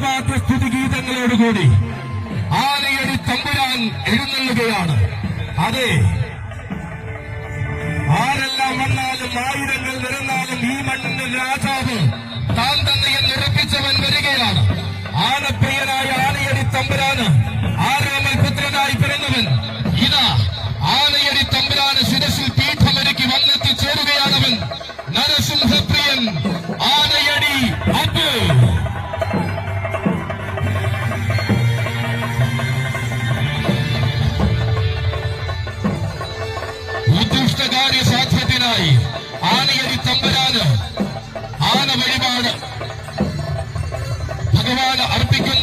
വീണവാദ്യ സ്തുതിഗീതങ്ങളോടുകൂടി ആനയടി തമ്പുരാൻ എഴുന്നള്ളുകയാണ്. അതെ, ആരെല്ലാം വന്നാലും ആയിരങ്ങൾ നിരന്നാലും ഈ മണ്ണിന്റെ രാജാവ് താൻ തന്നെ എന്ന് ഉറപ്പിച്ചവൻ വരികയാണ്. ആനപ്രിയനായ ആനയടി തമ്പുരാന് ആരോമൽ പുത്രനായി പിറന്നവൻ ഇതാ ആനയടി തമ്പുരാന് ശിരസിൽ പീഠമൊരുക്കി വന്നെത്തിച്ചേരുകയാണവൻ. നരസിംഹപ്രിയൻ ആനയടി അബ്ദു. ഉദ്ദിഷ്ടകാര്യ സാധ്യത്തിനായി ആനയടി തമ്പുരാന് ആന വഴിപാട് ഭഗവാന് അർപ്പിക്കുന്നു.